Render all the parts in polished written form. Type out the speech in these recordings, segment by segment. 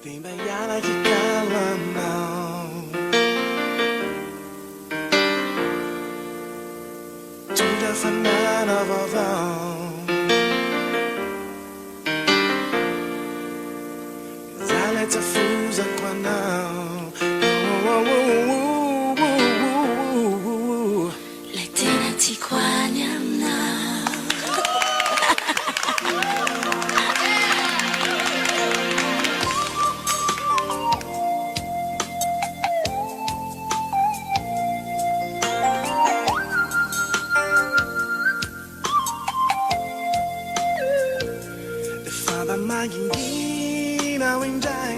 Tem baiana que cala não. Tudo é fanana vovão. Zale te fusa qua não. Letena ti quaniam now. Fada magingina windai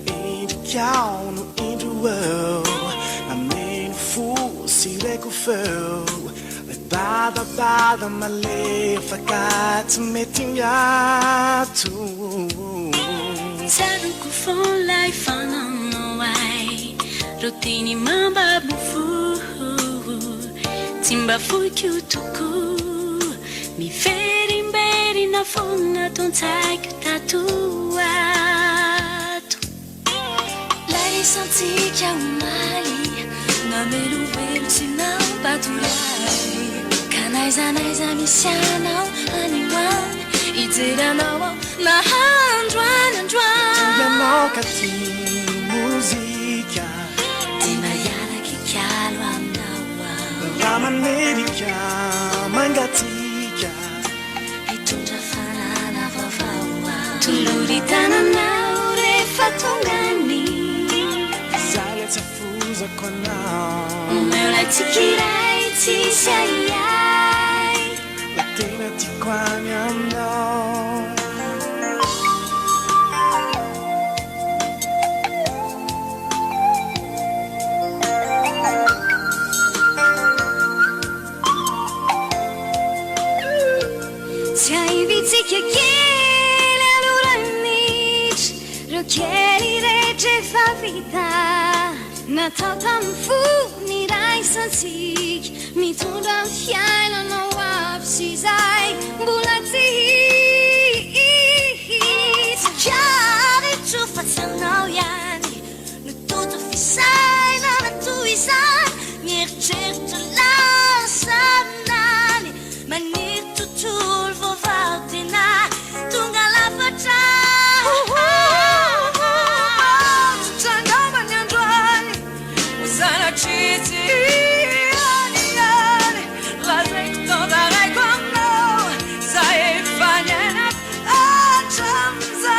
into cow no into world. I made fool see they go fell. Bada male fakat meeting ya too. Saru ku phone lai fanang no ai. Rotini mamba bufu. Timba fu kyutuku. Mi feri mberi na fona ton tai que tatuado. Lai senti que au mali. Na melu velu sinau patulai. Kanaiza misianao animal. Idziranao na handran. Tuianao kati musica. Timbayana que chialo amnawa. La manerica mangatica. Itundra fanana vavawa. Tuluritana naure fatongani. Zale te fusa qua now. Meu la tikirai ti sayai. Letena ti quaniam now. Vizi che chiede allora nici. Rochieri regge fa vita. Na totam fu ni rai sansik. Mi tudam fiailo no wapsi zai. Bulati. Chiari tu facciano yani. Nu tutto fissai na tu isai. Mi certo la sabnani. Ma ni tutto Vatina, tunga la faccia. Tutanga mangiandrai, usana cici. La sei tutta rai quando sai fagnana a chamza.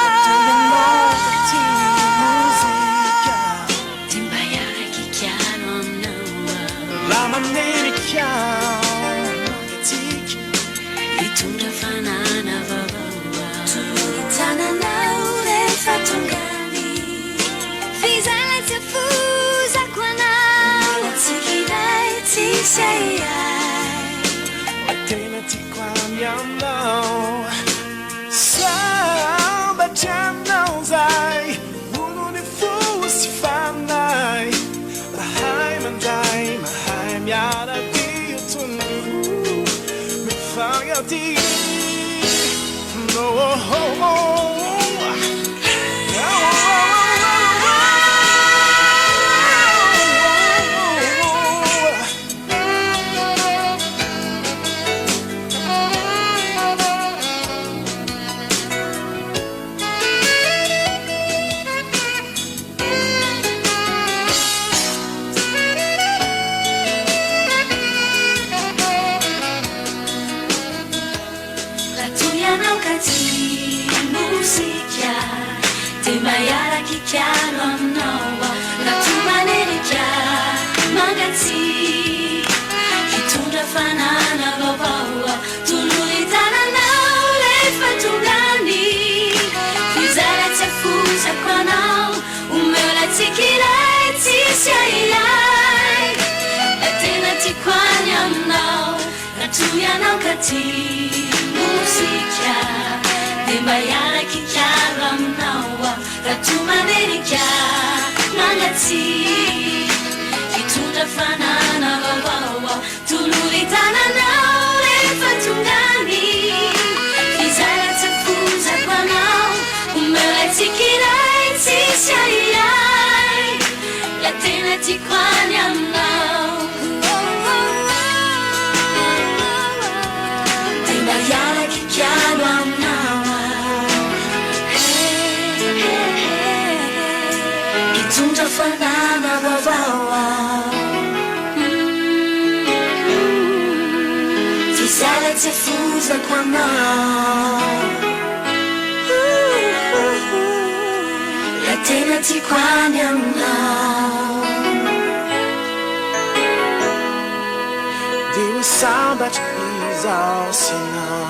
Timbaiare chi chiaro no. La manerica. Itundra fanana vavawa. Tulitana naure fatongani. Fizala te fusa qua now. Tikirai ti sayai. Letena ti quaniam now. Samba jam não sai. Uno ne fusi fanai. La hai mandai, ma hai miara dio tu nu. Me faga di. No. Musica, Timbayara che chiaro amnawa. La tua manerica, magazzi. Chi tundra fanana vavawa. Tu luitana naure fatungani. Fizara te fusa qua now. Meu la tikirai ti sayai. La tena ti quaniam now. La tua naukati musica. Timbayara che chiaro amnawa. La tua manerica, magazzi. Chi tundra fanana vavawa. Tu luitana naure fatungani. Fizara te fusa qua now. Tiki chỉ qua nhầm nào tình đã giá lại khi cha đoàn nào khi chúng ta phân đá nào vào vào thì sẽ lại chỉ phút giây qua nào lại tình đã chỉ qua nhầm nào Điều sao đã chỉ giàu xin nào